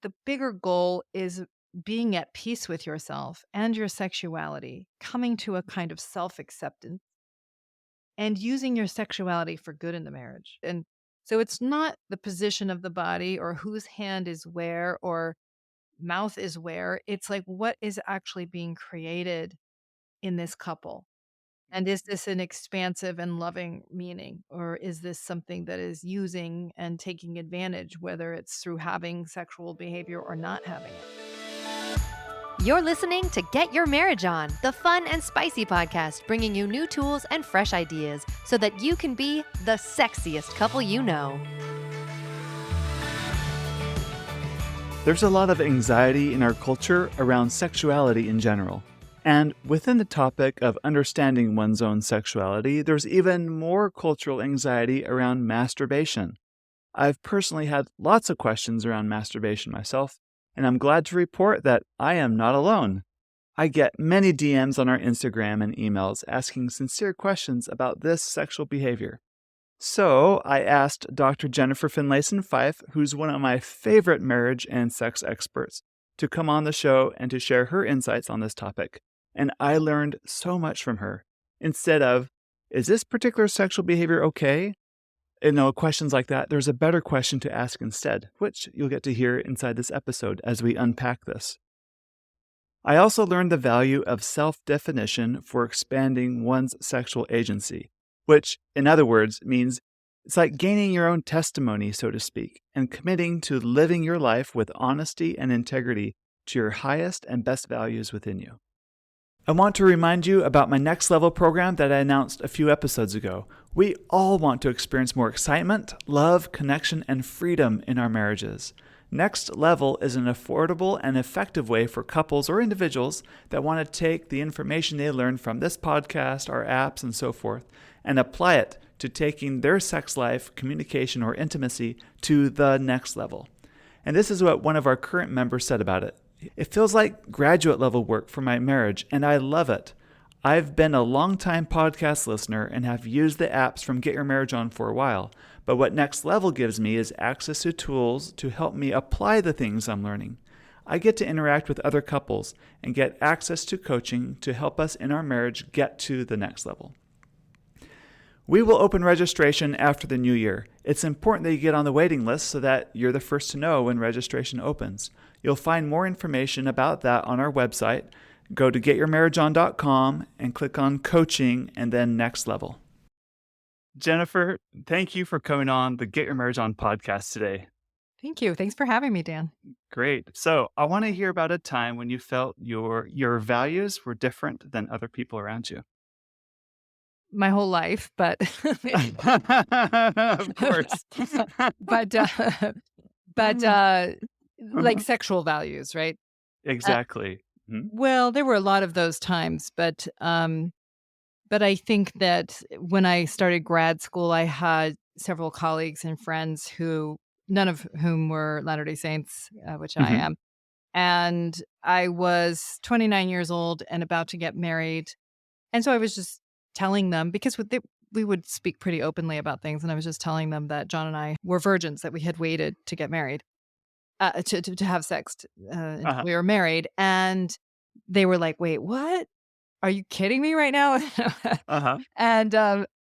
the bigger goal is being at peace with yourself and your sexuality, coming to a kind of self acceptance and using your sexuality for good in the marriage. And so it's not the position of the body or whose hand is where or mouth is where. It's like what is actually being created in this couple. And is this an expansive and loving meaning? Or is this something that is using and taking advantage, whether it's through having sexual behavior or not having it? You're listening to Get Your Marriage On, the fun and spicy podcast bringing you new tools and fresh ideas so that you can be the sexiest couple you know. There's a lot of anxiety in our culture around sexuality in general. And within the topic of understanding one's own sexuality, there's even more cultural anxiety around masturbation. I've personally had lots of questions around masturbation myself, and I'm glad to report that I am not alone. I get many DMs on our Instagram and emails asking sincere questions about this sexual behavior. So I asked Dr. Jennifer Finlayson-Fife, who's one of my favorite marriage and sex experts, to come on the show and to share her insights on this topic. And I learned so much from her. Instead of, is this particular sexual behavior okay? Questions like that, there's a better question to ask instead, which you'll get to hear inside this episode as we unpack this. I also learned the value of self-definition for expanding one's sexual agency, which, in other words, means it's like gaining your own testimony, so to speak, and committing to living your life with honesty and integrity to your highest and best values within you. I want to remind you about my Next Level program that I announced a few episodes ago. We all want to experience more excitement, love, connection, and freedom in our marriages. Next Level is an affordable and effective way for couples or individuals that want to take the information they learn from this podcast, our apps, and so forth, and apply it to taking their sex life, communication, or intimacy to the next level. And this is what one of our current members said about it. It feels like graduate level work for my marriage, and I love it. I've been a longtime podcast listener and have used the apps from Get Your Marriage On for a while, but what Next Level gives me is access to tools to help me apply the things I'm learning. I get to interact with other couples and get access to coaching to help us in our marriage get to the next level. We will open registration after the new year. It's important that you get on the waiting list so that you're the first to know when registration opens. You'll find more information about that on our website. Go to getyourmarriageon.com and click on coaching and then next level. Jennifer, thank you for coming on the Get Your Marriage On podcast today. Thank you. Thanks for having me, Dan. Great. So I want to hear about a time when you felt your values were different than other people around you. My whole life, but Of course. but like sexual values, right? Exactly. Well, there were a lot of those times, but I think that when I started grad school, I had several colleagues and friends who none of whom were Latter-day Saints, which I am. And I was 29 years old and about to get married. And so I was just telling them, because we would speak pretty openly about things, and I was just telling them that John and I were virgins, that we had waited to get married, to have sex until we were married. And they were like, wait, what? Are you kidding me right now?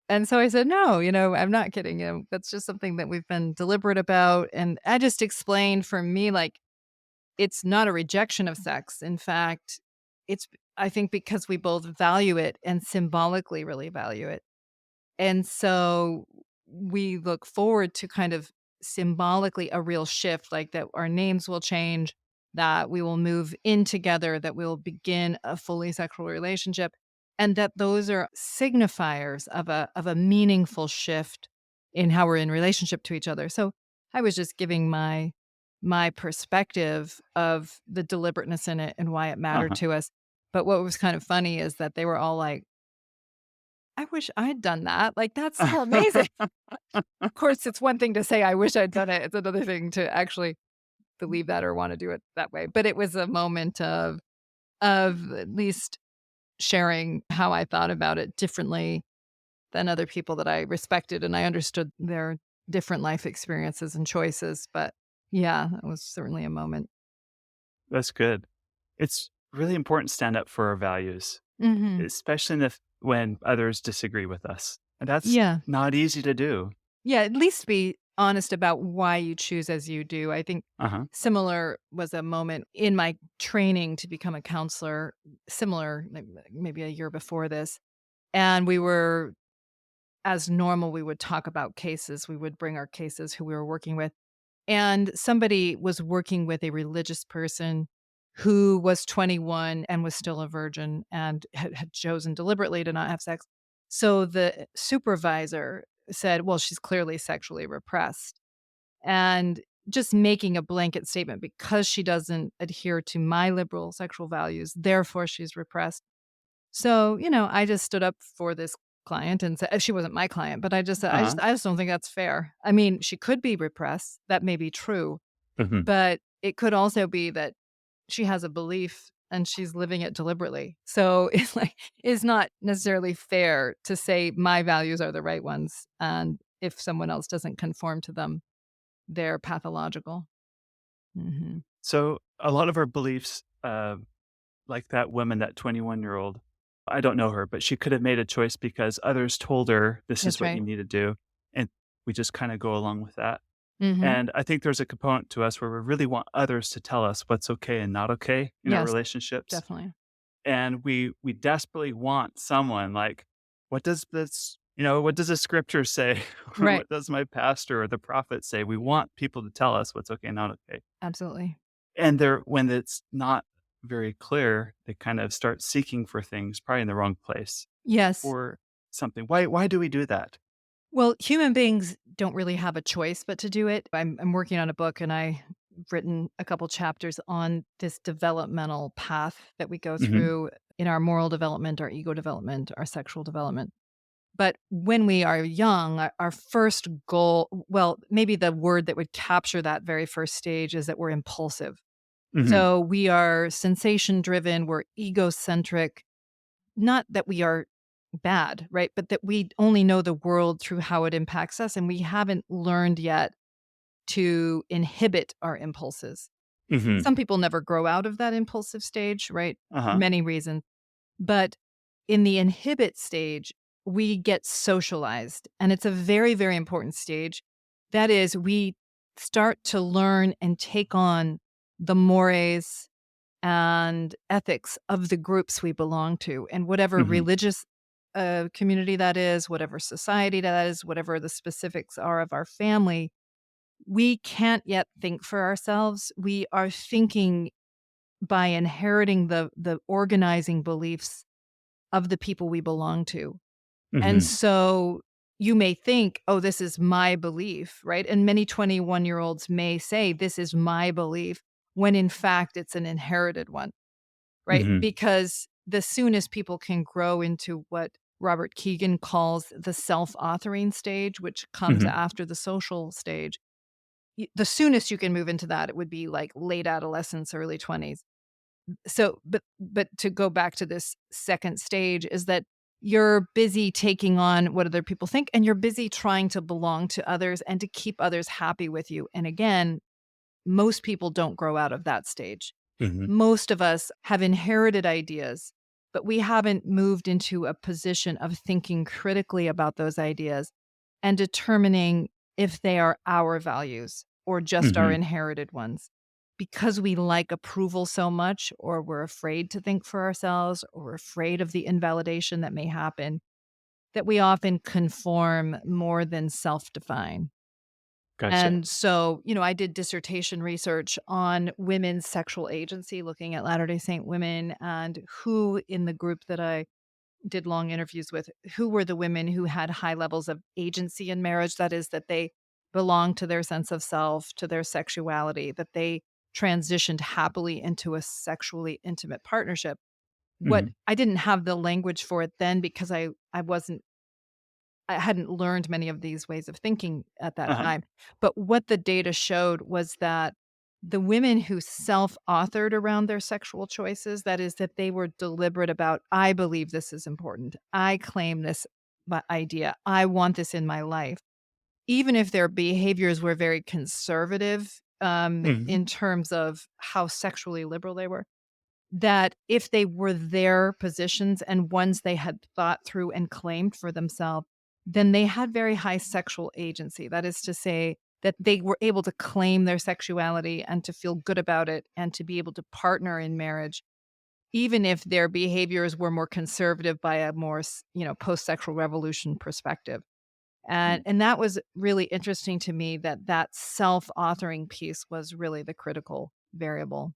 And so I said, no, I'm not kidding. That's just something that we've been deliberate about. And I just explained, for me, like, it's not a rejection of sex. In fact, it's, I think, because we both value it and symbolically really value it. And so we look forward to kind of symbolically a real shift, like that our names will change, that we will move in together, that we'll begin a fully sexual relationship, and that those are signifiers of a meaningful shift in how we're in relationship to each other. So I was just giving my perspective of the deliberateness in it and why it mattered to us. But what was kind of funny is that they were all like, I wish I'd done that. Like, that's so amazing. Of course, it's one thing to say, I wish I'd done it. It's another thing to actually believe that or want to do it that way. But it was a moment of at least sharing how I thought about it differently than other people that I respected. And I understood their different life experiences and choices. But Yeah, that was certainly a moment. That's good. It's really important to stand up for our values, Mhm. especially if when others disagree with us. And that's Yeah. not easy to do. Yeah, at least be honest about why you choose as you do. I think Uh-huh. similar was a moment in my training to become a counselor, similar, maybe a year before this. And we were, as normal, we would talk about cases. We would bring our cases who we were working with. And somebody was working with a religious person who was 21 and was still a virgin and had chosen deliberately to not have sex. So the supervisor said, well, she's clearly sexually repressed. And just making a blanket statement because she doesn't adhere to my liberal sexual values, therefore she's repressed. So, I just stood up for this client and said she wasn't my client, but I just said, Uh-huh. I just don't think that's fair. I mean, she could be repressed. That may be true, Mhm. but it could also be that she has a belief and she's living it deliberately. So it's not necessarily fair to say my values are the right ones. And if someone else doesn't conform to them, they're pathological. Mhm. So a lot of our beliefs, like that woman, that 21-year-old, I don't know her, but she could have made a choice because others told her this is That's what you right. need to do. And we just kind of go along with that. Mhm. And I think there's a component to us where we really want others to tell us what's okay and not okay in our Yes, relationships. definitely. And we desperately want someone like, what does this, what does the scripture say? Or Right. what does my pastor or the prophet say? We want people to tell us what's okay and not okay. Absolutely. And they're when it's not very clear, they kind of start seeking for things probably in the wrong place Yes. or something. Why do we do that? Well, human beings don't really have a choice but to do it. I'm working on a book and I've written a couple chapters on this developmental path that we go Mhm. through in our moral development, our ego development, our sexual development. But when we are young, our first goal, well, maybe the word that would capture that very first stage is that we're impulsive. Mhm. So we are sensation driven, we're egocentric, not that we are bad, right? But that we only know the world through how it impacts us, and we haven't learned yet to inhibit our impulses. Mhm. Some people never grow out of that impulsive stage, right? For Uh-huh. many reasons. But in the inhibit stage, we get socialized, and it's a very, very important stage. That is, we start to learn and take on the mores and ethics of the groups we belong to, and whatever Mhm. religious community that is, whatever society that is, whatever the specifics are of our family, we can't yet think for ourselves. We are thinking by inheriting the organizing beliefs of the people we belong to. And Mhm. so you may think, "Oh, this is my belief," right? And many 21-year-olds may say, "This is my belief," when in fact it's an inherited one, right? Mhm. Because the soonest people can grow into what Robert Keegan calls the self-authoring stage, which comes Mhm. after the social stage, the soonest you can move into that, it would be like late adolescence, early 20s. So, but to go back to this second stage is that you're busy taking on what other people think, and you're busy trying to belong to others and to keep others happy with you. And again, most people don't grow out of that stage. Mhm. Most of us have inherited ideas, but we haven't moved into a position of thinking critically about those ideas and determining if they are our values or just our Mhm. inherited ones. Because we like approval so much, or we're afraid to think for ourselves, or we're afraid of the invalidation that may happen, that we often conform more than self define. Gotcha. And so, I did dissertation research on women's sexual agency, looking at Latter day Saint women and who in the group that I did long interviews with, who were the women who had high levels of agency in marriage. That is, that they belonged to their sense of self, to their sexuality, that they transitioned happily into a sexually intimate partnership. What Mhm. I didn't have the language for it then because I hadn't learned many of these ways of thinking at that Uh-huh. time, but what the data showed was that the women who self-authored around their sexual choices, that is, that they were deliberate about, "I believe this is important. I claim this idea. I want this in my life." Even if their behaviors were very conservative Mhm. in terms of how sexually liberal they were, that if they were their positions and ones they had thought through and claimed for themselves, then they had very high sexual agency. That is to say, that they were able to claim their sexuality and to feel good about it and to be able to partner in marriage, even if their behaviors were more conservative by a more, post-sexual revolution perspective. And Mm. and that was really interesting to me that that self-authoring piece was really the critical variable.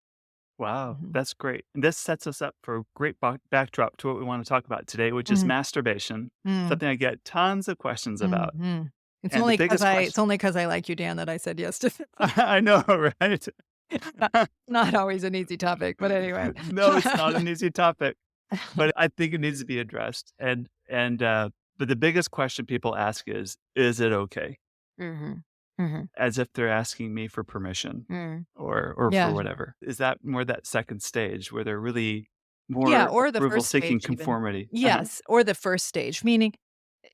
Wow, Mhm. that's great. And this sets us up for a great backdrop to what we want to talk about today, which is Mhm. masturbation, Mm. something I get tons of questions about. Mhm. It's And the only 'cause biggest I it's question only 'cause I like you, Dan, that I said yes to I know, right? not not always an easy topic, but anyway. No, it's not an easy topic, but I think it needs to be addressed. But the biggest question people ask is it okay? Mhm. Mhm. As if they're asking me for permission Mm. or for Yeah. whatever. Is that more that second stage where they're really Yeah, more or the approval first seeking stage even. conformity? Uh-huh. Yes, or the first stage, meaning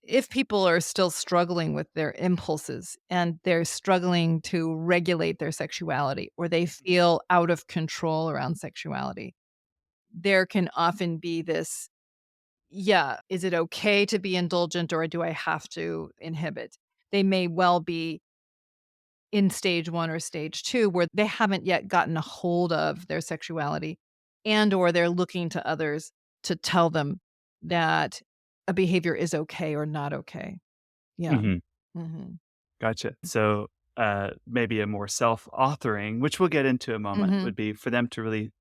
if people are still struggling with their impulses and they're struggling to regulate their sexuality or they feel out of control around sexuality, there can often be this, yeah, is it okay to be indulgent or do I have to inhibit? They may well be in stage 1 or stage 2 where they haven't yet gotten a hold of their sexuality and or they're looking to others to tell them that a behavior is okay or not okay. Yeah. Mhm. Mhm. Gotcha. So, maybe a more self-authoring, which we'll get into a moment, Mhm. would be for them to really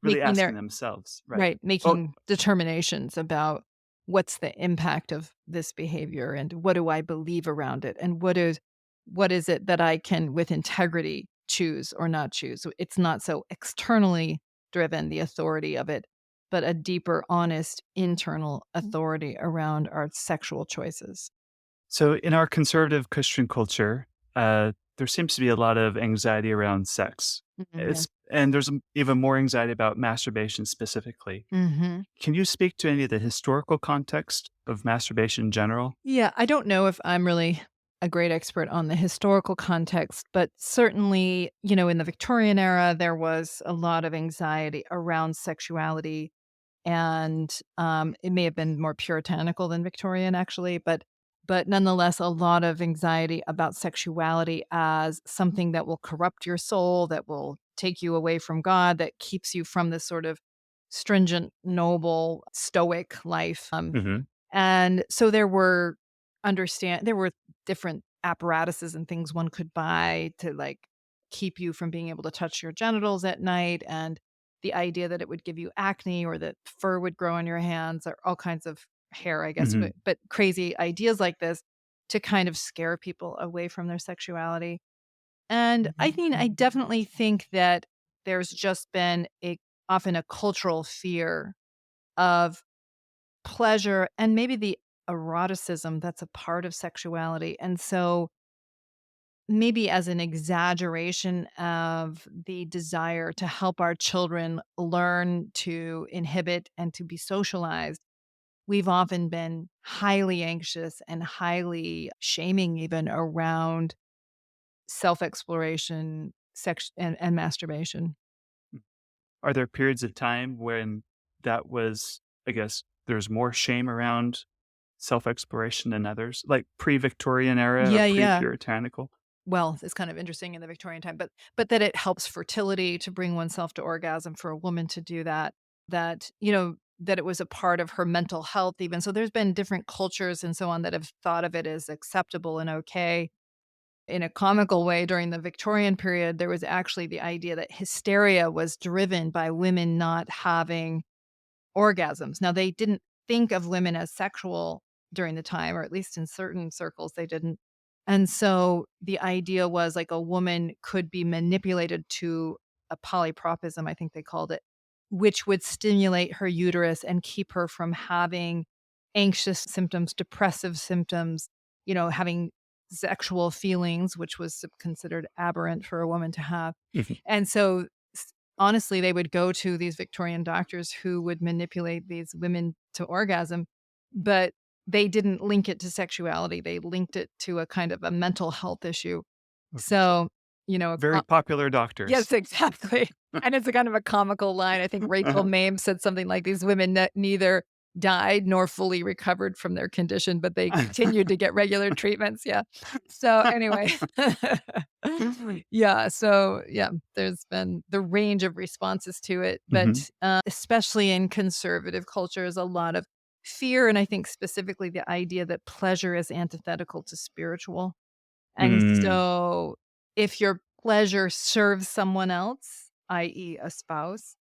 Making asking their themselves, right? right, Well, making determinations about what's the impact of this behavior and what do I believe around it and what is it that I can with integrity choose or not choose. So it's not so externally driven the authority of it, but a deeper honest internal authority around our sexual choices. so in our conservative Christian culture, there seems to be a lot of anxiety around sex. Mhm, yeah. And there's even more anxiety about masturbation specifically. Mhm. Can you speak to any of the historical context of masturbation in general? Yeah, I don't know if I'm really a great expert on the historical context, but certainly, in the Victorian era, there was a lot of anxiety around sexuality. And it may have been more puritanical than Victorian, actually, but nonetheless, a lot of anxiety about sexuality as something that will corrupt your soul, that will take you away from God, that keeps you from this sort of stringent, noble, stoic life. Hmm. And so there were different apparatuses and things one could buy to, like, keep you from being able to touch your genitals at night, and the idea that it would give you acne or that fur would grow on your hands or all kinds of hair, I guess, Hmm. but crazy ideas like this to kind of scare people away from their sexuality. And I definitely think that there's just been often a cultural fear of pleasure and maybe the eroticism that's a part of sexuality. And so maybe as an exaggeration of the desire to help our children learn to inhibit and to be socialized, we've often been highly anxious and highly shaming even around self-exploration, sex and masturbation. Are there periods of time when that was, I guess, there's more shame around self-exploration than others, like pre-Victorian era or Yeah, yeah. pre-puritanical? Well, it's kind of interesting in the Victorian time, but that it helps fertility to bring oneself to orgasm for a woman to do that, that it was a part of her mental health even. So there's been different cultures and so on that have thought of it as acceptable and okay. In a comical way during the Victorian period, there was actually the idea that hysteria was driven by women not having orgasms. Now, they didn't think of women as sexual during the time, or at least in certain circles, they didn't. And so the idea was like a woman could be manipulated to a polypropism, I think they called it, which would stimulate her uterus and keep her from having anxious symptoms, depressive symptoms, having sexual feelings, which was considered aberrant for a woman to have. Mhm. And so honestly, they would go to these Victorian doctors who would manipulate these women to orgasm, but they didn't link it to sexuality. They linked it to a kind of a mental health issue. Oh, gotcha. So, a Very popular yes, doctors. exactly. And it's a kind of a comical line. I think Rachel Uh-huh. Mame said something like, "These women neither died nor fully recovered from their condition, but they continued to get regular treatments." Yeah. So, anyway. Yeah, so, yeah, there's been the range of responses to it, Mhm. but, especially in conservative cultures, a lot of fear, and I think specifically the idea that pleasure is antithetical to spiritual. And Mm. so if your pleasure serves someone else, i.e. a spouse,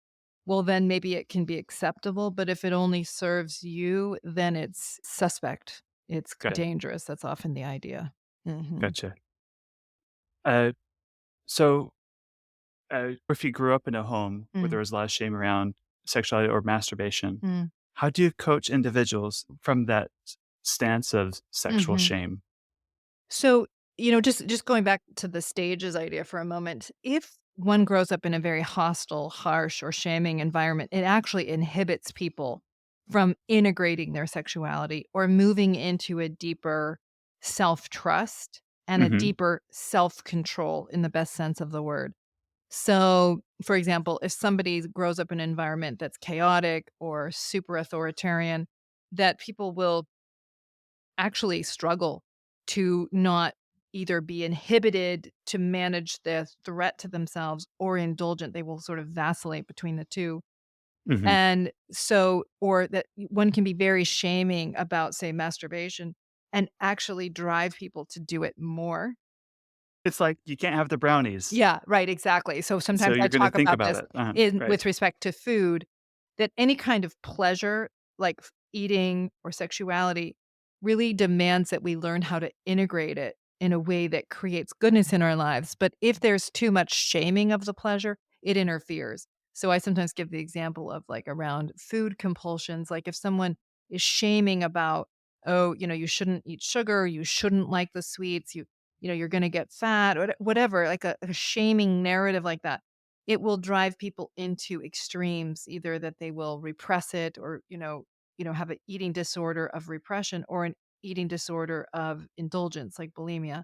well, then maybe it can be acceptable, but if it only serves you, then it's suspect. It's Got it. dangerous. That's often the idea. Mhm. Gotcha. Uh, so, if you grew up in a home where Mm, there was a lot of shame around sexuality or masturbation, mm, how do you coach individuals from that stance of sexual mhm. shame? So, just going back to the stages idea for a moment, if one grows up in a very hostile, harsh, or shaming environment, it actually inhibits people from integrating their sexuality or moving into a deeper self trust and a Mhm. deeper self control in the best sense of the word. So, for example, if somebody grows up in an environment that's chaotic or super authoritarian, that people will actually struggle to not either be inhibited to manage the threat to themselves or indulgent. They will sort of vacillate between the two. Mhm. And so, or that one can be very shaming about, say, masturbation and actually drive people to do it more. It's like you can't have the brownies, Yeah, right, exactly. So so sometimes I you're gonna talk think about about this it. in Right. with respect to food, that any kind of pleasure, like eating or sexuality, really demands that we learn how to integrate it in a way that creates goodness in our lives. But if there's too much shaming of the pleasure, it interferes. So I sometimes give the example of like around food compulsions, like if someone is shaming about, oh, you shouldn't eat sugar, you shouldn't like the sweets, you're gonna get fat, or whatever, like a shaming narrative like that, it will drive people into extremes, either that they will repress it or, have an eating disorder of repression or an eating disorder of indulgence, like bulimia.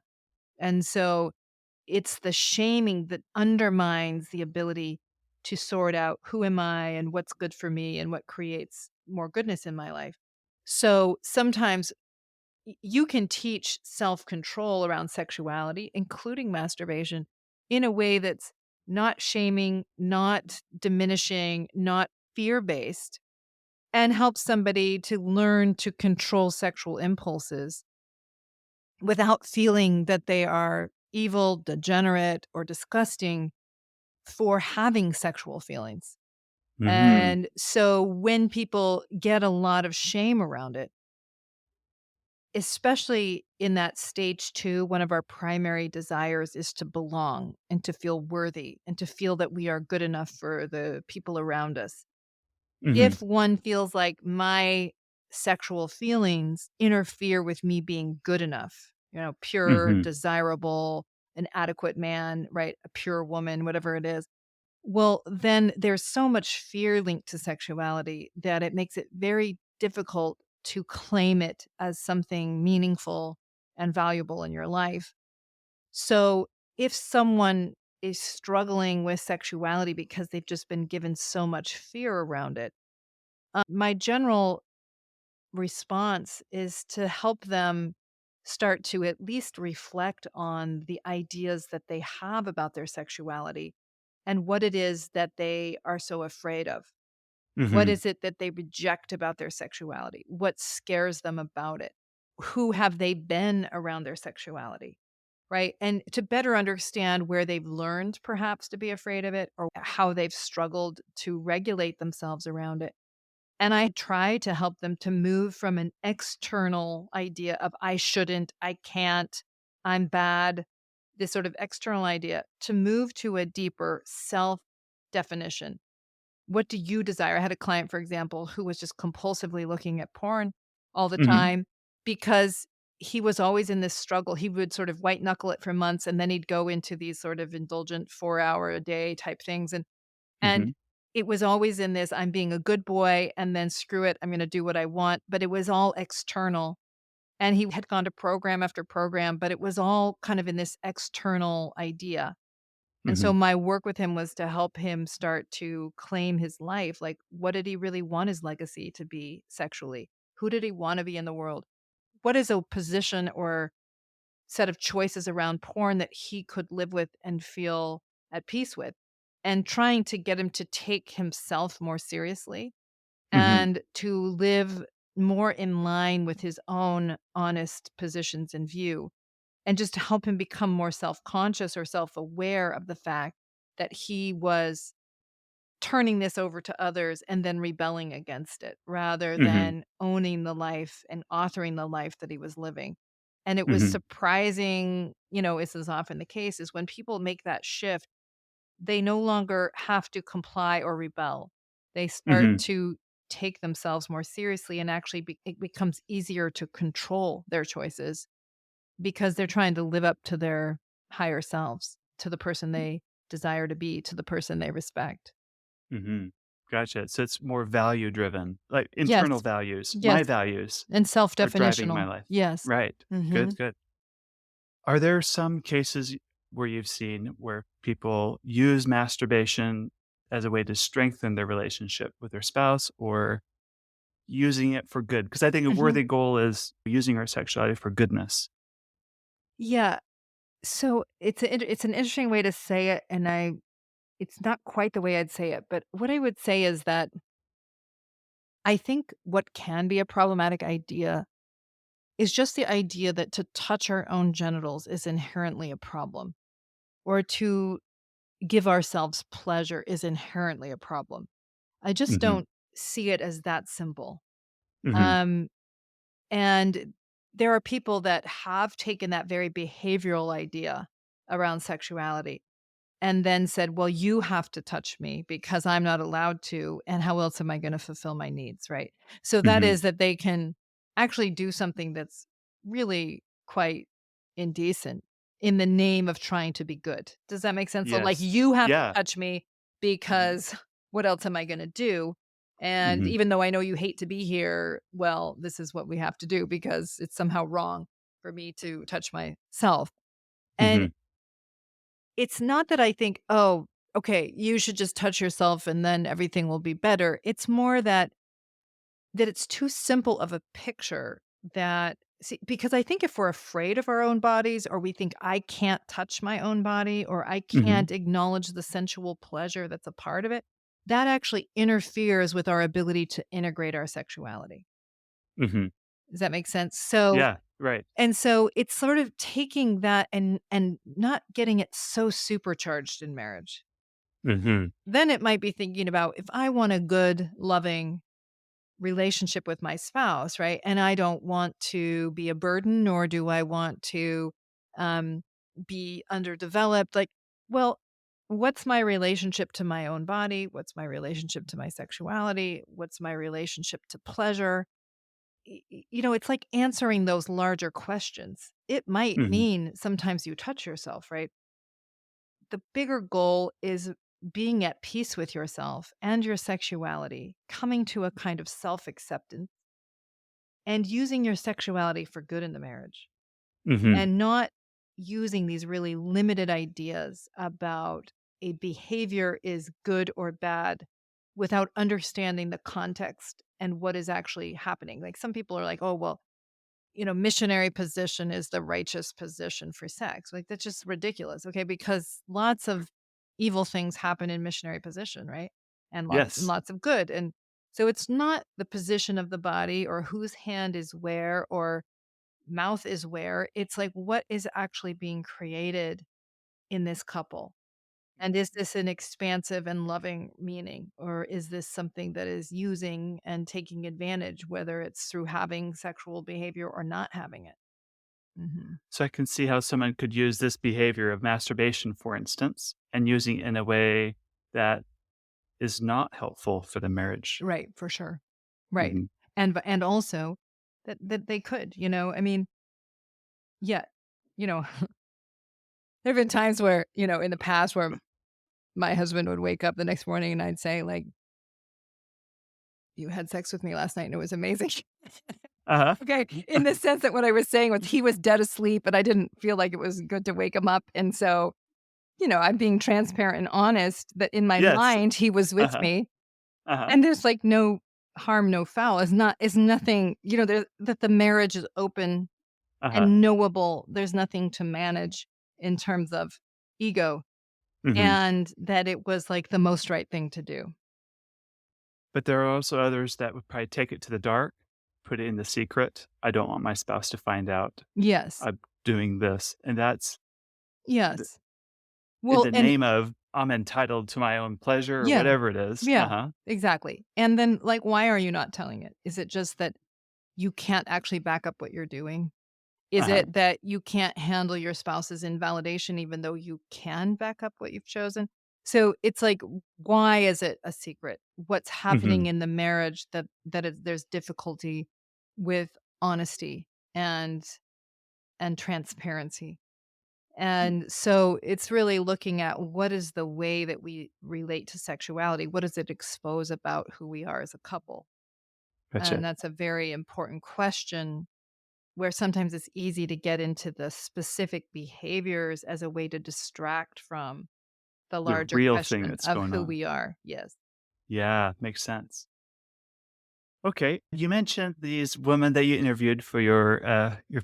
And so it's the shaming that undermines the ability to sort out who am I and what's good for me and what creates more goodness in my life. So sometimes you can teach self-control around sexuality, including masturbation, in a way that's not shaming, not diminishing, not fear-based, and help somebody to learn to control sexual impulses without feeling that they are evil, degenerate, or disgusting for having sexual feelings. Mhm. And so when people get a lot of shame around it, especially in that stage 2, one of our primary desires is to belong and to feel worthy and to feel that we are good enough for the people around us. Mhm. If one feels like my sexual feelings interfere with me being good enough, pure, Mhm. desirable, an adequate man, right? A pure woman, whatever it is. Well, then there's so much fear linked to sexuality that it makes it very difficult to claim it as something meaningful and valuable in your life. So, if someone is struggling with sexuality because they've just been given so much fear around it, my general response is to help them start to at least reflect on the ideas that they have about their sexuality and what it is that they are so afraid of. What Mhm. is it that they reject about their sexuality? What scares them about it? Who have they been around their sexuality? Right. And to better understand where they've learned perhaps to be afraid of it or how they've struggled to regulate themselves around it. And I try to help them to move from an external idea of I shouldn't, I can't, I'm bad, this sort of external idea, to move to a deeper self definition. What do you desire? I had a client, for example, who was just compulsively looking at porn all the Mhm. time because he was always in this struggle. He would sort of white knuckle it for months and then he'd go into these sort of indulgent 4 hour a day type things. And Mhm. it was always in this, I'm being a good boy, and then screw it, I'm gonna do what I want, but it was all external, and he had gone to program after program, but it was all kind of in this external idea. And so Mhm. my work with him was to help him start to claim his life. Like, what did he really want his legacy to be sexually? Who did he want to be in the world? What is a position or set of choices around porn that he could live with and feel at peace with? And trying to get him to take himself more seriously Mhm. and to live more in line with his own honest positions and view, and just to help him become more self-conscious or self-aware of the fact that he was turning this over to others and then rebelling against it rather Mhm. than owning the life and authoring the life that he was living. And it was Mhm. surprising, as is often the case, is when people make that shift, they no longer have to comply or rebel. They start Mhm. to take themselves more seriously, and actually it becomes easier to control their choices because they're trying to live up to their higher selves, to the person they desire to be, to the person they respect. Mhm. Gotcha. So it's more value driven, like Yes, internal values. yes, My values and are driving my self-definitional. life. Yes. Right. Good, Mhm. good. Are there some cases where you've seen where people use masturbation as a way to strengthen their relationship with their spouse or using it for good? Because I think a Mhm. worthy goal is using our sexuality for goodness. Yeah, so it's an interesting way to say it, and it's not quite the way I'd say it, but what I would say is that I think what can be a problematic idea is just the idea that to touch our own genitals is inherently a problem, or to give ourselves pleasure is inherently a problem. I just Mhm. don't see it as that simple. Mhm. Um, and there are people that have taken that very behavioral idea around sexuality and then said, "Well, you have to touch me because I'm not allowed to, and how else am I gonna fulfill my needs?" Right? So that Mhm. is that they can actually do something that's really quite indecent in the name of trying to be good. Does that make sense? So, like, Yes. you have to Yeah. touch me because what else am I gonna do? And Mhm. even though I know you hate to be here, well, this is what we have to do because it's somehow wrong for me to touch myself. And Mhm. it's not that I think, "Oh, okay, you should just touch yourself and then everything will be better." It's more that it's too simple of a picture that see, because I think if we're afraid of our own bodies, or we think I can't touch my own body, or I Mhm. can't acknowledge the sensual pleasure that's a part of it, that actually interferes with our ability to integrate our sexuality. Mhm. Does that make sense? So Yeah. Right. and so it's sort of taking that and not getting it so supercharged in marriage. Mhm. Then it might be thinking about, if I want a good, loving relationship with my spouse, right? And I don't want to be a burden, nor do I want to um, be underdeveloped. Like, well, what's my relationship to my own body? What's my relationship to my sexuality? What's my relationship to pleasure? It's like answering those larger questions. It might Mhm. mean sometimes you touch yourself, right? The bigger goal is being at peace with yourself and your sexuality, coming to a kind of self acceptance and using your sexuality for good in the marriage, Mhm. and not using these really limited ideas about a behavior is good or bad without understanding the context and what is actually happening. Like, some people are like, "Oh, well, missionary position is the righteous position for sex." Like, that's just ridiculous. Okay. Because lots of evil things happen in missionary position, right? And Yes. lots of good. And so it's not the position of the body or whose hand is where or mouth is where. It's like, what is actually being created in this couple? And is this an expansive and loving meaning? Or is this something that is using and taking advantage, whether it's through having sexual behavior or not having it? Mhm. So I can see how someone could use this behavior of masturbation, for instance, and using it in a way that is not helpful for the marriage. Right, for sure. Right. Mhm. And also that they could, I mean, yeah, you know, there have been times where, in the past where my husband would wake up the next morning and I'd say, like, "You had sex with me last night and it was amazing." Uh-huh. Okay, in the sense that what I was saying was he was dead asleep, but I didn't feel like it was good to wake him up, and so I'm being transparent and honest that in my Yes. mind, he was with Uh-huh. me, Uh-huh. and there's, like, no harm, no foul. Is nothing, there that the marriage is open Uh-huh. and knowable. There's nothing to manage in terms of ego, Mhm. and that it was, like, the most right thing to do. But there are also others that would probably take it to the dark, put it in the secret. I don't want my spouse to find out Yes. I'm doing this, and that's th Yes. in Well, the and name of I'm entitled to my own pleasure or yeah. whatever it is. Yeah, Uh-huh. exactly. And then, like, why are you not telling it? Is it just that you can't actually back up what you're doing? Is Uh-huh. it that you can't handle your spouse's invalidation even though you can back up what you've chosen? So it's like, why is it a secret? What's happening Mhm. in the marriage there's difficulty with honesty and transparency? And so it's really looking at what is the way that we relate to sexuality? What does it expose about who we are as a couple? And Gotcha. that's a very important question where sometimes it's easy to get into the specific behaviors as a way to distract from the The larger real thing question that's of going who on. we are. Yes. Yeah, makes sense. Okay, you mentioned these women that you interviewed for your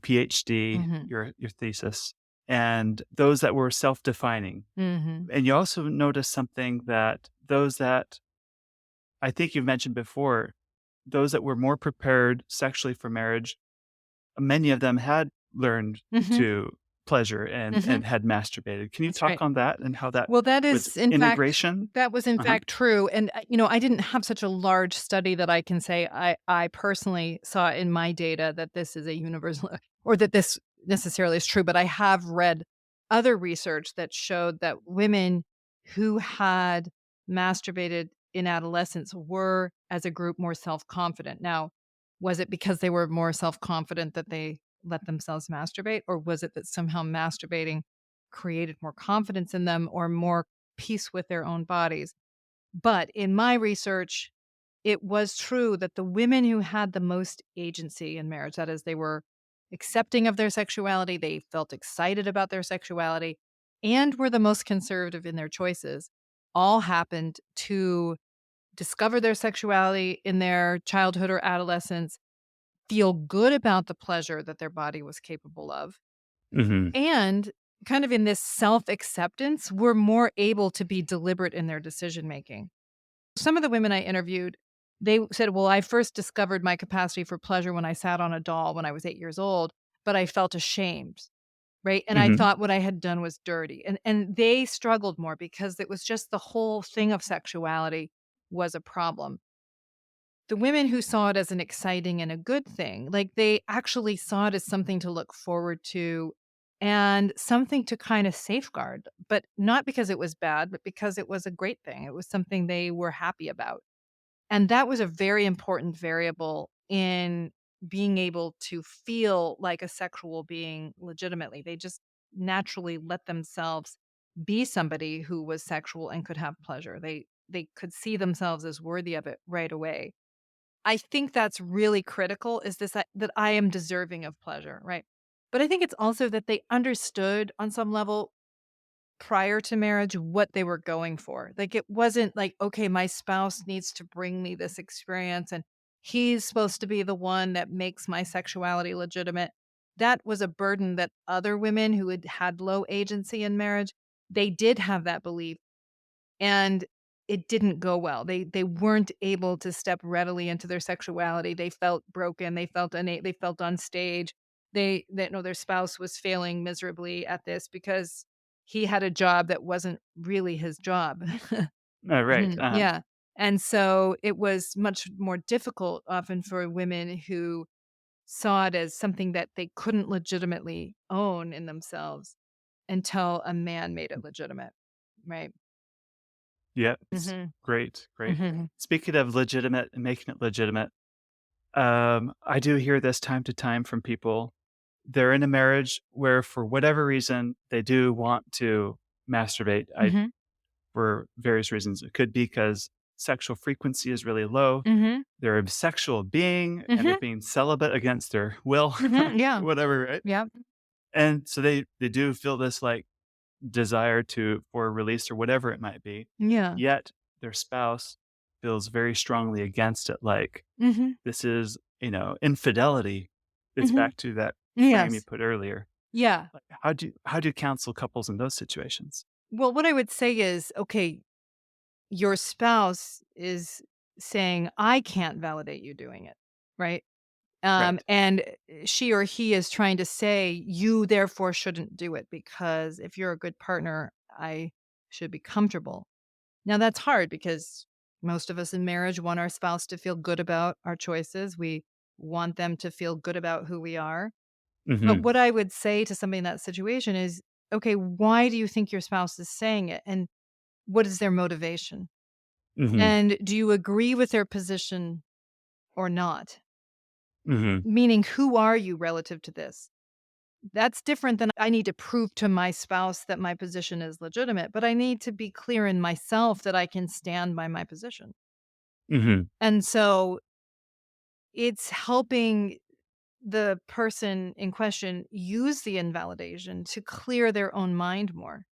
PhD, Mhm. your thesis, and those that were self-defining. Mhm. And you also noticed something that those that I think you've mentioned before, those that were more prepared sexually for marriage, many of them had learned Mhm. to pleasure Mhm. and had masturbated. Can you That's talk right. on that and how that Well, was integration? that was in Uh-huh. fact true, and, I didn't have such a large study that I can say I personally saw in my data that this is a universal or that this necessarily is true, but I have read other research that showed that women who had masturbated in adolescence were, as a group, more self-confident. Now, was it because they were more self-confident that they let themselves masturbate, or was it that somehow masturbating created more confidence in them or more peace with their own bodies? But in my research, it was true that the women who had the most agency in marriage, that is, they were accepting of their sexuality, they felt excited about their sexuality, and were the most conservative in their choices, all happened to discover their sexuality in their childhood or adolescence, feel good about the pleasure that their body was capable of, Mhm. and kind of in this self-acceptance, were more able to be deliberate in their decision making. Some of the women I interviewed, they said, "Well, I first discovered my capacity for pleasure when I sat on a doll when I was 8 years old, but I felt ashamed." Right? And I Mhm. thought what I had done was dirty. And they struggled more because it was just the whole thing of sexuality was a problem. The women who saw it as an exciting and a good thing, like, they actually saw it as something to look forward to and something to kind of safeguard, but not because it was bad, but because it was a great thing. It was something they were happy about. And that was a very important variable in being able to feel like a sexual being legitimately. They just naturally let themselves be somebody who was sexual and could have pleasure. They could see themselves as worthy of it right away. I think that's really critical, is this, that I am deserving of pleasure, right? But I think it's also that they understood on some level prior to marriage what they were going for. Like, it wasn't like, okay, my spouse needs to bring me this experience and he's supposed to be the one that makes my sexuality legitimate. That was a burden that other women who had had low agency in marriage, they did have that belief, and it didn't go well. They weren't able to step readily into their sexuality. They felt broken. They felt on stage. They know their spouse was failing miserably at this because he had a job that wasn't really his job. Oh, right. Mhm, Uh-huh. yeah. And so it was much more difficult often for women who saw it as something that they couldn't legitimately own in themselves until a man made it legitimate. Right. Yeah, it's Mhm. great, great. Mhm. Speaking of legitimate and making it legitimate, I do hear this time to time from people. They're in a marriage where, for whatever reason, they do want to masturbate. Mhm. For various reasons. It could be because sexual frequency is really low. Mhm. They're a sexual being and they're Mhm. being celibate against their will, Mhm. Yeah. whatever, right? Yep. And so they do feel this like desire for release or whatever it might be, Yeah. yet their spouse feels very strongly against it, like Mhm. this is, infidelity. It's Mhm. back to that frame you Yes. put earlier. Yeah. Like, how do you counsel couples in those situations? Well, what I would say is, okay, your spouse is saying, "I can't validate you doing it," right? Right. And she or he is trying to say, "You therefore shouldn't do it because if you're a good partner, I should be comfortable." Now that's hard because most of us in marriage want our spouse to feel good about our choices. We want them to feel good about who we are. But Mhm. what I would say to somebody in that situation is, okay, why do you think your spouse is saying it? And what is their motivation? Mhm. And do you agree with their position or not? Mhm. Meaning, who are you relative to this? That's different than I need to prove to my spouse that my position is legitimate, but I need to be clear in myself that I can stand by my position. Mhm. And so it's helping the person in question use the invalidation to clear their own mind more.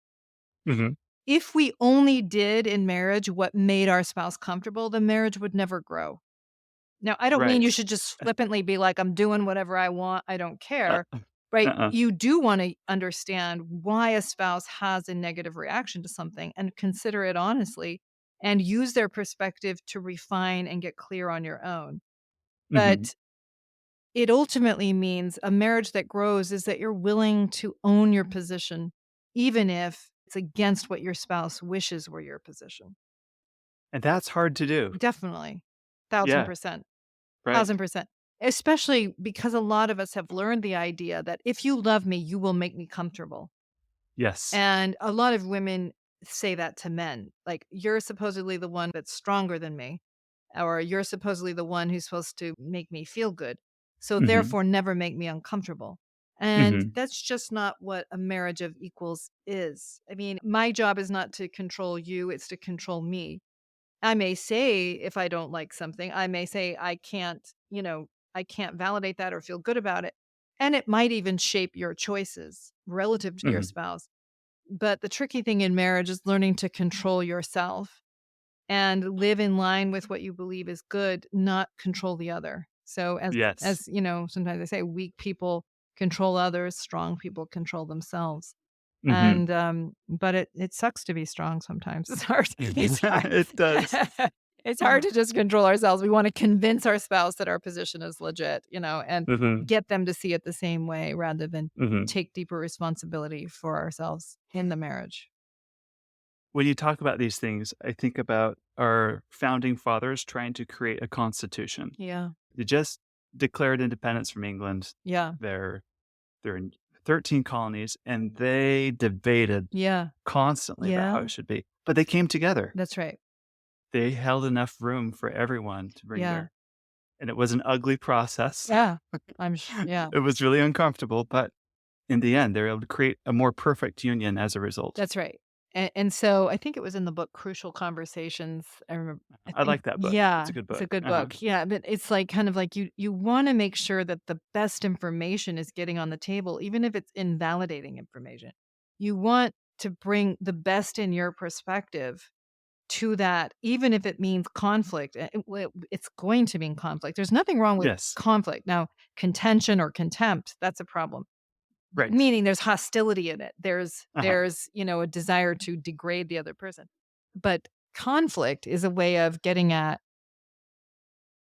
Mhm. If we only did in marriage what made our spouse comfortable, the marriage would never grow. Now, I don't mean you Right. should just flippantly be like, I'm doing whatever I want. I don't Uh, care. Right. uh-uh. You do want to understand why a spouse has a negative reaction to something and consider it honestly and use their perspective to refine and get clear on your own. Mhm. But it ultimately means a marriage that grows is that you're willing to own your position, even if it's against what your spouse wishes were your position. And that's hard to do. Definitely. Yeah. 1000%. Right. 1000%. Especially because a lot of us have learned the idea that if you love me, you will make me comfortable. Yes. And a lot of women say that to men. Like, you're supposedly the one that's stronger than me, or you're supposedly the one who's supposed to make me feel good. So Mhm. therefore, never make me uncomfortable. And Mhm. that's just not what a marriage of equals is. I mean, my job is not to control you, it's to control me. I may say if I don't like something, I may say I can't validate that or feel good about it. And it might even shape your choices relative to your Mhm. spouse. But the tricky thing in marriage is learning to control yourself and live in line with what you believe is good, not control the other. So Yes. sometimes I say weak people control others, strong people control themselves. Mhm. And, but it sucks to be strong sometimes. It's hard. It's hard. It does. It's hard to just control ourselves. We wanna convince our spouse that our position is legit, and Mhm. get them to see it the same way rather than Mhm. take deeper responsibility for ourselves in the marriage. When you talk about these things, I think about our founding fathers trying to create a constitution. Yeah. They just declared independence from England. Yeah. They're in 13 colonies, and they debated Yeah. constantly about how Yeah. it should be, but they came together. That's right. They held enough room for everyone to bring Yeah. their and it was an ugly process. Yeah. Yeah. It was really uncomfortable, but in the end, they were able to create a more perfect union as a result. That's right. And so I think it was in the book Crucial Conversations. I remember I I think like that book. It's yeah, a good it's a book. good Uh-huh. book. Yeah, but it's like kind of like you wanna make sure that the best information is getting on the table, even if it's invalidating information. You want to bring the best in your perspective to that, even if it means conflict. It's going to mean conflict. There's nothing wrong with Yes. conflict. Now, contention or contempt, that's a problem. Right. Meaning there's hostility in it. There's Uh-huh. there's, a desire to degrade the other person. But conflict is a way of getting at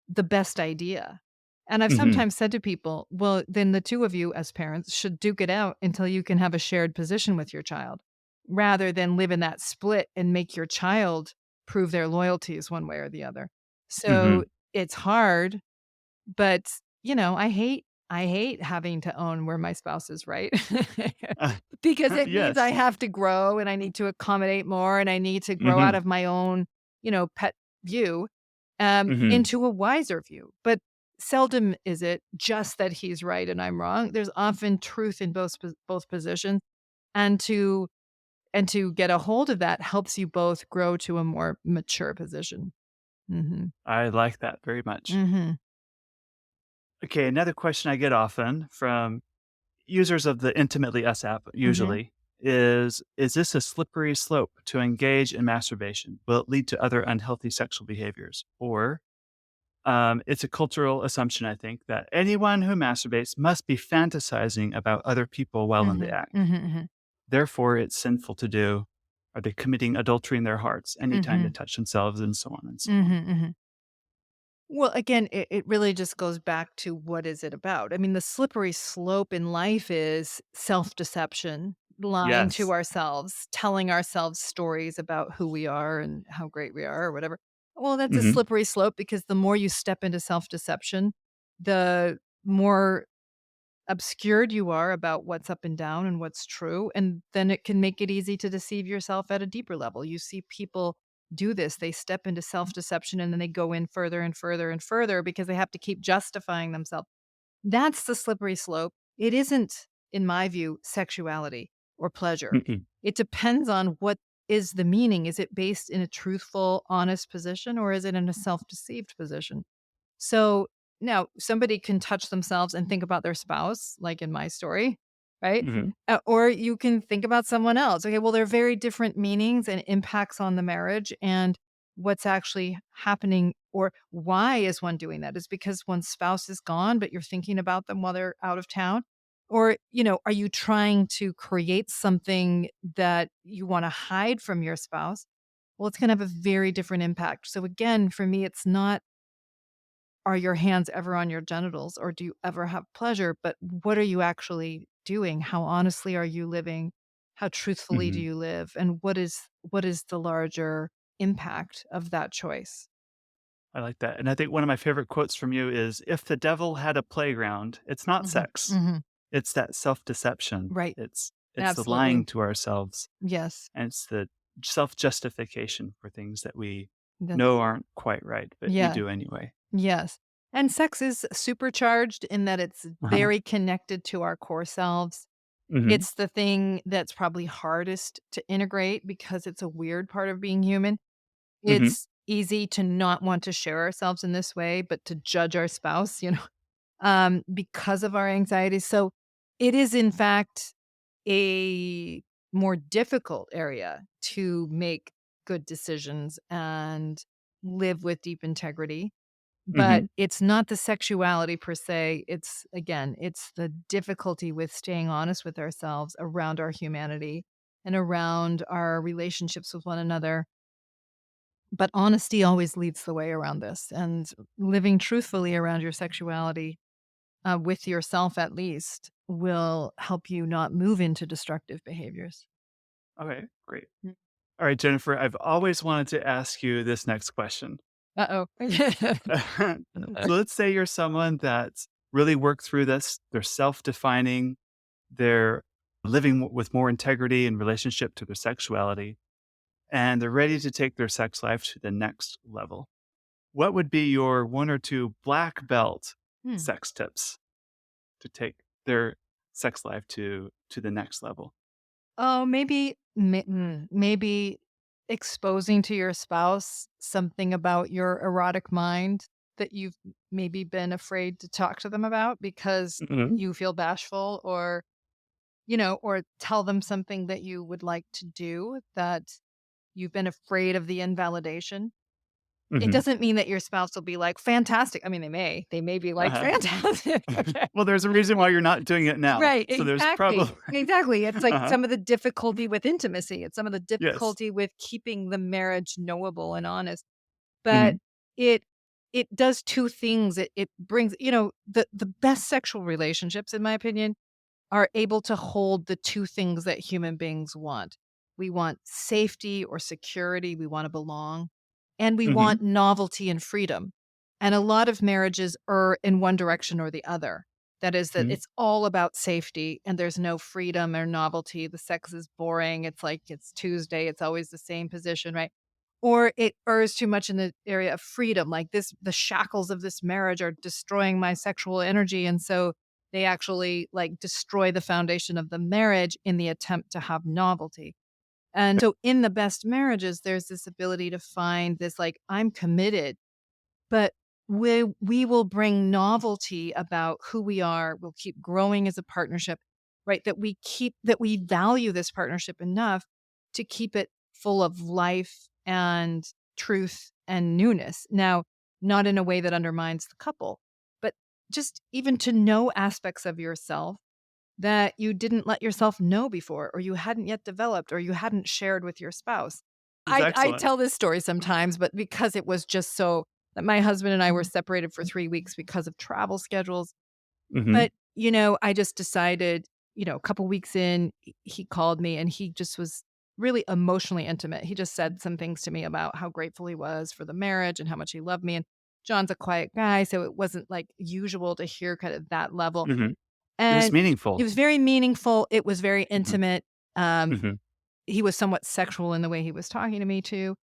the best idea. And I've Mhm. sometimes said to people, "Well, then the 2 of you as parents should duke it out until you can have a shared position with your child, rather than live in that split and make your child prove their loyalties one way or the other." So, Mhm. it's hard, but, I hate having to own where my spouse is right. Uh, Because it means I yes. have to grow and I need to accommodate more and I need to grow out Mhm. of my own, pet view, Mhm. into a wiser view. But seldom is it just that he's right and I'm wrong. There's often truth in both positions, and to get a hold of that helps you both grow to a more mature position. Mhm. I like that very much. Mhm. Okay, another question I get often from users of the Intimately Us app Mhm. usually is this a slippery slope to engage in masturbation? Will it lead to other unhealthy sexual behaviors? Or it's a cultural assumption, I think, that anyone who masturbates must be fantasizing about other people while in the Mhm, act. mhm, mhm, Therefore, it's sinful to do. Are they committing adultery in their hearts anytime they mhm, touch themselves and so on and so on? mhm, mhm. Well, again, it really just goes back to what is it about? I mean, the slippery slope in life is self-deception, lying to Yes. ourselves, telling ourselves stories about who we are and how great we are or whatever. Well, that's a Hmm. slippery slope because the more you step into self-deception, the more obscured you are about what's up and down and what's true, and then it can make it easy to deceive yourself at a deeper level. You see people do this. They step into self-deception and then they go in further and further and further because they have to keep justifying themselves. That's the slippery slope. It isn't, in my view, sexuality or pleasure. Mm-mm. It depends on what is the meaning. Is it based in a truthful, honest position or is it in a self-deceived position? So now somebody can touch themselves and think about their spouse, like in my story, right? Hmm. Or you can think about someone else. Okay, well, they're very different meanings and impacts on the marriage and what's actually happening or why is one doing that? Is because one's spouse is gone, but you're thinking about them while they're out of town? Or, are you trying to create something that you want to hide from your spouse? Well, it's going to have a very different impact. So again, for me, it's not are your hands ever on your genitals or do you ever have pleasure? But what are you actually doing? How honestly are you living? How truthfully do Hmm. you live? And what is the larger impact of that choice? I like that. And I think one of my favorite quotes from you is, if the devil had a playground, it's not Mhm, sex. mhm. It's that self-deception. Right. It's the Absolutely. lying to ourselves, Yes. and it's the self-justification for things that we That's know aren't quite right, but we yeah. do anyway. Yes. And sex is supercharged in that it's Uh-huh. very connected to our core selves. Mhm. It's the thing that's probably hardest to integrate because it's a weird part of being human. Mhm. It's easy to not want to share ourselves in this way, but to judge our spouse, because of our anxieties. So it is, in fact, a more difficult area to make good decisions and live with deep integrity. But Mhm. it's not the sexuality per se. It's, again, it's the difficulty with staying honest with ourselves around our humanity and around our relationships with one another, but honesty always leads the way around this, and living truthfully around your sexuality, with yourself at least, will help you not move into destructive behaviors. Okay, great. Mm. Alright, Jennifer, I've always wanted to ask you this next question. Uh-oh. So let's say you're someone that's really worked through this, they're self-defining, they're living with more integrity in relationship to their sexuality, and they're ready to take their sex life to the next level. What would be your 1 or 2 black belt Hmm. sex tips to take their sex life to the next level? Oh, maybe exposing to your spouse something about your erotic mind that you've maybe been afraid to talk to them about because Mhm. you feel bashful or, or tell them something that you would like to do that you've been afraid of the invalidation. It Mhm. doesn't mean that your spouse will be like, "Fantastic." I mean, they may be like, Uh-huh. "Fantastic." Okay. Well, there's a reason why you're not doing it now. Right, So there's exactly, probably exactly. It's like Uh-huh. some of the difficulty with intimacy. It's some of the Yes. difficulty with keeping the marriage knowable and honest. But Mhm. it it does 2 things. It brings the best sexual relationships, in my opinion, are able to hold the 2 things that human beings want. We want safety or security, we wanna belong, and we Mhm. want novelty and freedom. And a lot of marriages are in one direction or the other. That is that Mhm. it's all about safety and there's no freedom or novelty. The sex is boring. It's like it's Tuesday, it's always the same position, right? Or it errs too much in the area of freedom, like the shackles of this marriage are destroying my sexual energy, and so they actually, like, destroy the foundation of the marriage in the attempt to have novelty. And so in the best marriages, there's this ability to find this, like, I'm committed, but we will bring novelty about who we are. We'll keep growing as a partnership, right? That we value this partnership enough to keep it full of life and truth and newness. Now, not in a way that undermines the couple, but just even to know aspects of yourself that you didn't let yourself know before, or you hadn't yet developed, or you hadn't shared with your spouse. It's I excellent. tell this story sometimes, but because it was just so that my husband and I were separated for 3 weeks because of travel schedules. Hmm. But, I just decided, a couple weeks in, he called me and he just was really emotionally intimate. He just said some things to me about how grateful he was for the marriage and how much he loved me. And John's a quiet guy, so it wasn't like usual to hear kind of that level. Hmm. It was And it meaningful. was very meaningful. It was very Hmm. intimate. Um, Hmm. he was somewhat sexual in the way he was talking to me too.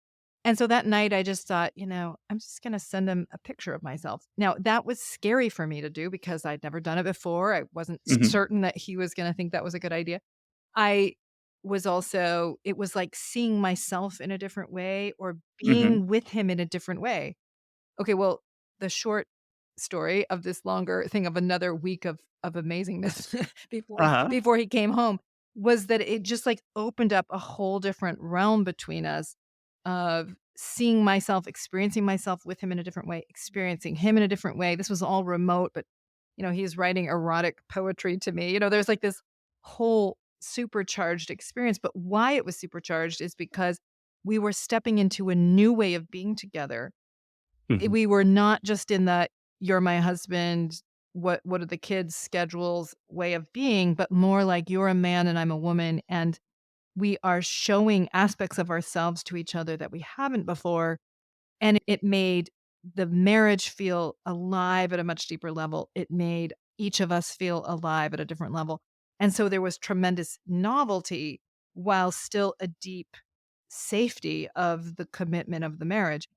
And so that night I just thought, I'm just going to send him a picture of myself. Now, that was scary for me to do because I'd never done it before. I wasn't Hmm. certain that he was going to think that was a good idea. I was also, it was like seeing myself in a different way or Hmm. being with him in a different way. Okay, well, the short story of this longer thing of another week of amazingness Uh-huh. before he came home was that it just, like, opened up a whole different realm between us of seeing myself, experiencing myself with him in a different way, experiencing him in a different way. This was all remote, but, he's writing erotic poetry to me. There's, like, this whole supercharged experience, but why it was supercharged is because we were stepping into a new way of being together. Hmm. We were not just in the "you're my husband, what are the kids' schedules" way of being, but more like you're a man and I'm a woman, and we are showing aspects of ourselves to each other that we haven't before, and it made the marriage feel alive at a much deeper level. It made each of us feel alive at a different level, and so there was tremendous novelty while still a deep safety of the commitment of the marriage.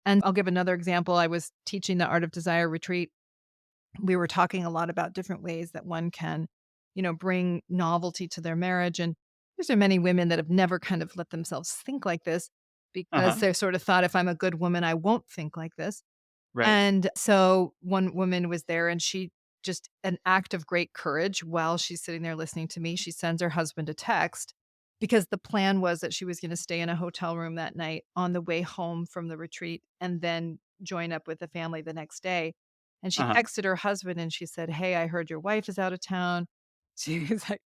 And I'll give another example. I was teaching the Art of Desire retreat. We were talking a lot about different ways that one can, bring novelty to their marriage. And there's so many women that have never kind of let themselves think like this because Uh-huh. they're sort of thought, if I'm a good woman, I won't think like this. Right. And so one woman was there and she just an act of great courage while she's sitting there listening to me, she sends her husband a text because the plan was that she was going to stay in a hotel room that night on the way home from the retreat and then join up with the family the next day. And she Uh-huh. texted her husband and she said, "Hey, I heard your wife is out of town." She was like,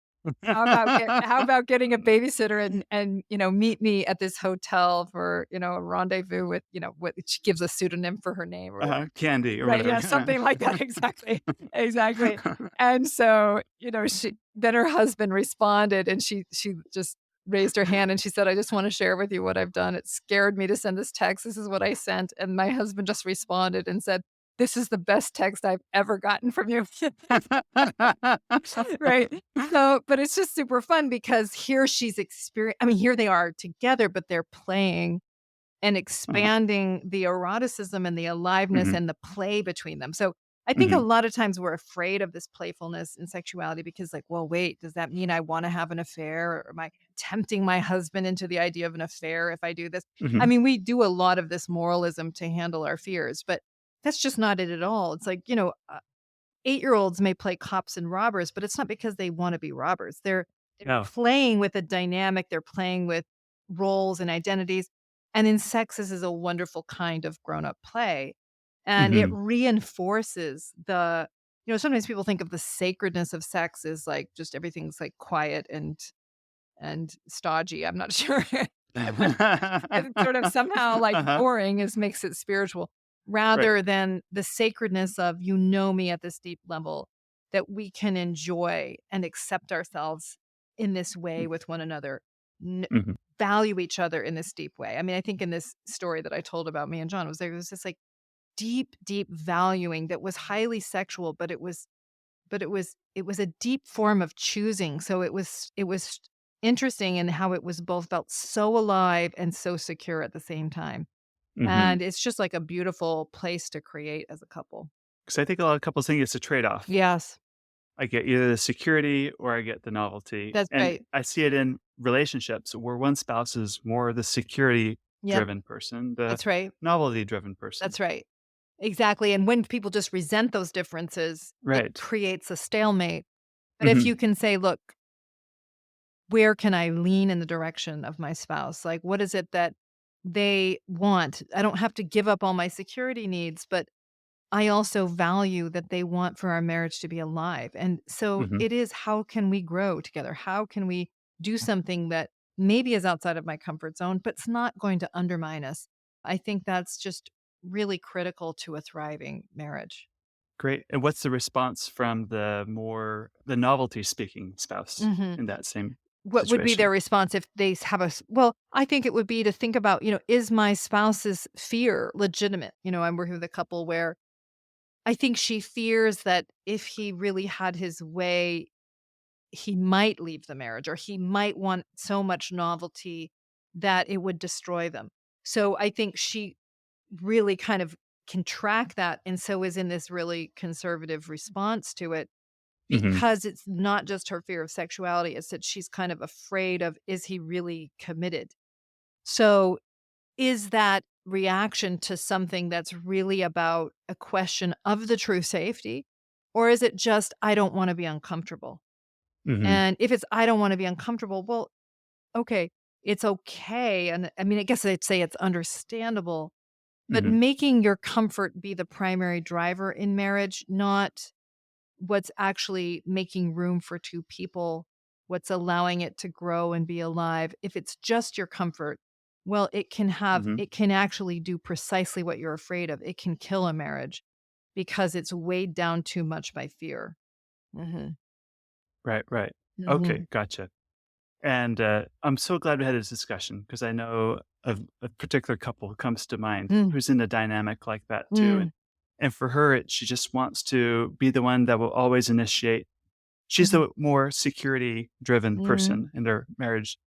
how about getting a babysitter and, meet me at this hotel for, a rendezvous with, what she gives a pseudonym for her name or Uh-huh. Candy or right, whatever. yeah, something like that, exactly, exactly. And so, she then her husband responded and she just raised her hand and she said, "I just wanna share with you what I've done. It scared me to send this text. This is what I sent." And my husband just responded and said, "This is the best text I've ever gotten from you." Right? So, but it's just super fun because here she's I mean, here they are together, but they're playing and Uh-huh. expanding the eroticism and the aliveness Hmm. and the play between them. So I think a Hmm. lot of times we're afraid of this playfulness and sexuality because, like, well, wait, does that mean I want to have an affair? Or am I tempting my husband into the idea of an affair if I do this? I Hmm. mean, we do a lot of this moralism to handle our fears, but that's just not it at all. It's like, 8-year-olds may play cops and robbers, but it's not because they wanna be robbers. They're No. playing with a dynamic, they're playing with roles and identities, and in sex, this is a wonderful kind of grown-up play, and it Hmm. reinforces sometimes people think of the sacredness of sex as, like, just everything's, like, quiet and stodgy. I'm not sure. It's sort of somehow, like, Uh-huh. boring is makes it spiritual, Right. rather than the sacredness of, me at this deep level, that we can enjoy and accept ourselves in this way with one another, n Mhm. value each other in this deep way. I mean, I think in this story that I told about me and John was there was this, like, deep, deep valuing that was highly sexual, but it was a deep form of choosing, so it was interesting in how it was both felt so alive and so secure at the same time, Mhm. and it's just like a beautiful place to create as a couple. 'Cause I think a lot of couples think it's a trade-off. Yes, I get either the security or I get the novelty, that's and right. I see it in relationships where one spouse is more the Yep, security-driven person, the that's right, novelty-driven person. that's right. Exactly, and when people just resent those differences, it Right. creates a stalemate. But if Mhm. you can say, "Look, where can I lean in the direction of my spouse? Like, what is it that they want? I don't have to give up all my security needs, but I also value that they want for our marriage to be alive." And so Mhm. it is, how can we grow together? How can we do something that maybe is outside of my comfort zone, but it's not going to undermine us? I think that's just really critical to a thriving marriage. Great. And what's the response from the novelty speaking spouse Hmm. in that same What would be situation? their response if they have well, I think it would be to think about, is my spouse's fear legitimate? I'm working with a couple where I think she fears that if he really had his way, he might leave the marriage, or he might want so much novelty that it would destroy them. So I think she really kind of can track that, and so is in this really conservative response to it, Mhm. because it's not just her fear of sexuality, it's that she's kind of afraid of, is he really committed? So is that reaction to something that's really about a question of the true safety? Or is it just, I don't want to be uncomfortable? Mhm. And if it's, I don't want to be uncomfortable, well, okay, it's okay. And I mean, I guess I'd say it's understandable, but Mhm. making your comfort be the primary driver in marriage, not what's actually making room for two people, what's allowing it to grow and be alive. If it's just your comfort, well, Mhm. it can actually do precisely what you're afraid of. It can kill a marriage because it's weighed down too much by fear. Mhm. Right, right. Okay, Mhm. gotcha. And, I'm so glad we had this discussion because I know of a particular couple who comes to mind Mm, who's in a dynamic like that too, mm, and for her, she just wants to be the one that will always initiate. She's mhm, the more security-driven mm, person in their marriage,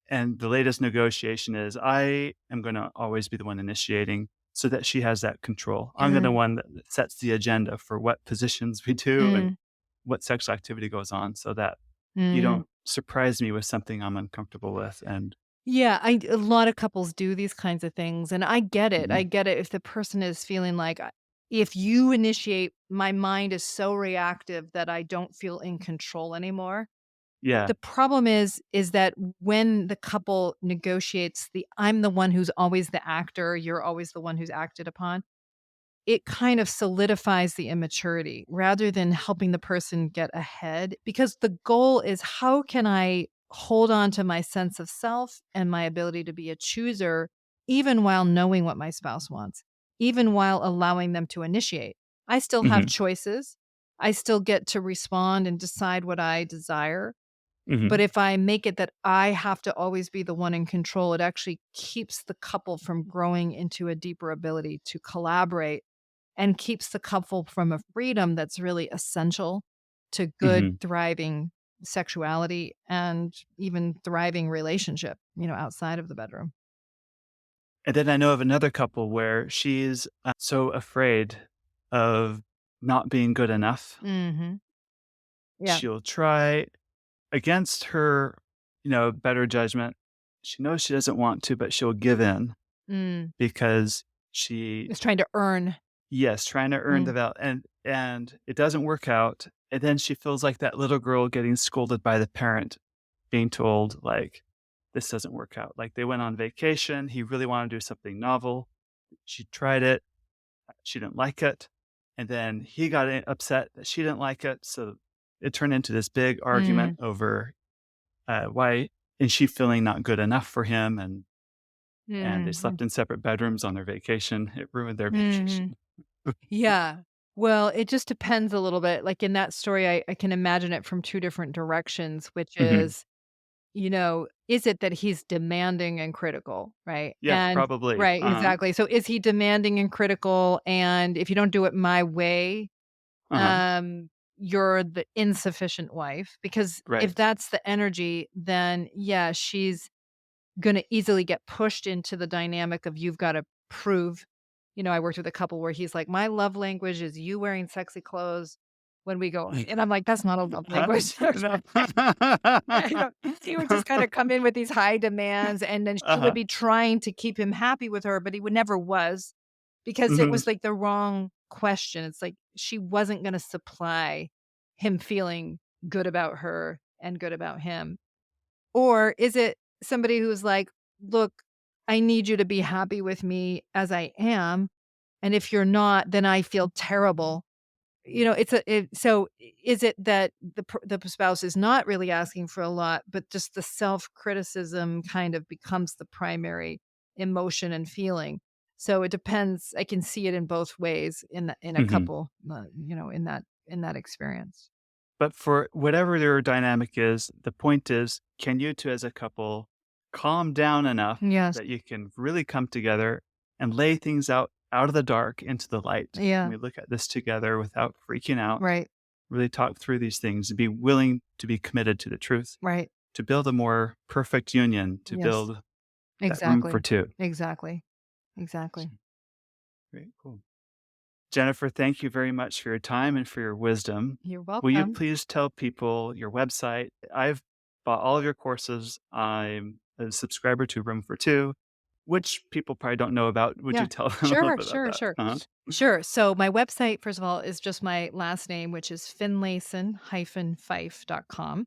and the latest negotiation is, "I am gonna always be the one initiating so that she has that control. I'm gonna mm, one that sets the agenda for what positions we do and mm, what sexual activity goes on so that you mm. don't surprise me with something I'm uncomfortable with," and Yeah, a lot of couples do these kinds of things, and I get it. I mhm. get it if the person is feeling like, if you initiate, my mind is so reactive that I don't feel in control anymore." Yeah. The problem is that when the couple negotiates the, "I'm the one who's always the actor, you're always the one who's acted upon," it kind of solidifies the immaturity rather than helping the person get ahead, because the goal is, how can I hold on to my sense of self and my ability to be a chooser even while knowing what my spouse wants, even while allowing them to initiate. I still have Mhm. choices. I still get to respond and decide what I desire. But Mhm. if I make it that I have to always be the one in control, it actually keeps the couple from growing into a deeper ability to collaborate, and keeps the couple from a freedom that's really essential to good, Mhm. thriving sexuality and even thriving relationship, outside of the bedroom. And then I know of another couple where she's, so afraid of not being good enough. Mhm. Yeah. She'll try against her, better judgment. She knows she doesn't want to, but she'll give in Mm. because she It's trying to earn. yes, trying to earn Mm. the and it doesn't work out, and then she feels like that little girl getting scolded by the parent, being told, like, "This doesn't work out." Like, they went on vacation, he really wanted to do something novel. She tried it, she didn't like it, and then he got upset that she didn't like it, so it turned into this big argument Mm. over, why and she feeling not good enough for him, and they Mhm. slept in separate bedrooms on their vacation. It ruined their Mhm. vacation. Yeah. Well, it just depends a little bit. Like in that story, I can imagine it from two different directions, which Mhm. is, is it that he's demanding and critical, right? Yeah, And probably, right, exactly. So is he demanding and critical, and if you don't do it my way, uh-huh, you're the insufficient wife? Because if right. that's the energy, then yeah, she's gonna easily get pushed into the dynamic of, you've gotta prove. I worked with a couple where he's like, "My love language is you wearing sexy clothes when we go," and I'm like, "That's not a love Huh? language." No. You know, he would just kinda come in with these high demands, and then she would Uh-huh, be trying to keep him happy with her, but he would never was, because it mhm, was, like, the wrong question. It's like she wasn't gonna supply him feeling good about her and good about him? Or is it somebody who's like, "Look, I need you to be happy with me as I am, and if you're not, then I feel terrible." So is it that the spouse is not really asking for a lot, but just the self-criticism kind of becomes the primary emotion and feeling? So it depends. I can see it in both ways in a Hmm. couple, in that experience. But for whatever your dynamic is, the point is, can you two as a couple calm down enough Yes. that you can really come together and lay things out of the dark into the light? Can Yeah. we look at this together without freaking out? Right. Really talk through these things and be willing to be committed to the truth, Right. to build a more perfect union, to Yes. build that room for Exactly. two. Exactly. Exactly. Great, cool. Jennifer, thank you very much for your time and for your wisdom. You're Will you welcome. please tell people your website? I've bought all of your courses. I'm a subscriber to Room for Two, which people probably don't know about. Would you Yeah. tell them a little Sure, bit about sure, that? sure. Uh-huh. Sure. So my website, first of all, is just my last name, which is Finlayson-Fife.com.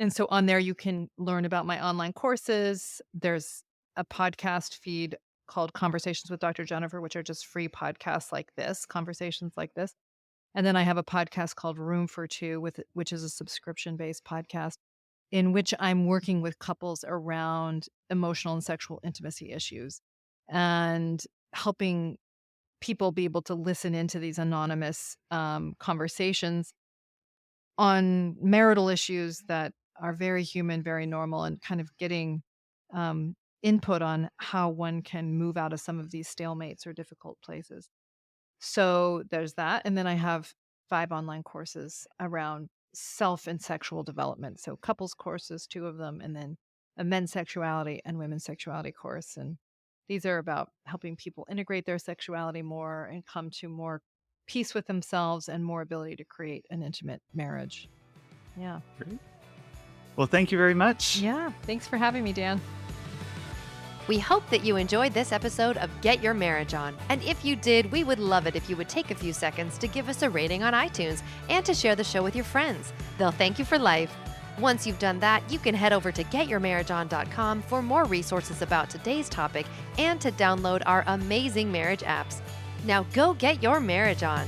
And so on there, you can learn about my online courses. There's a podcast feed called Conversations with Dr. Jennifer, which are just free podcasts like this, conversations like this. And then I have a podcast called Room for Two, which is a subscription-based podcast in which I'm working with couples around emotional and sexual intimacy issues and helping people be able to listen into these anonymous conversations on marital issues that are very human, very normal, and kind of getting um, input on how one can move out of some of these stalemates or difficult places. So there's that. And then I have 5 online courses around self and sexual development. So couples courses, 2 of them, and then a men's sexuality and women's sexuality course. And these are about helping people integrate their sexuality more and come to more peace with themselves and more ability to create an intimate marriage. Yeah. Great. Well, thank you very much. Yeah. Thanks for having me, Dan. We hope that you enjoyed this episode of Get Your Marriage On. And if you did, we would love it if you would take a few seconds to give us a rating on iTunes and to share the show with your friends. They'll thank you for life. Once you've done that, you can head over to getyourmarriageon.com for more resources about today's topic and to download our amazing marriage apps. Now go get your marriage on.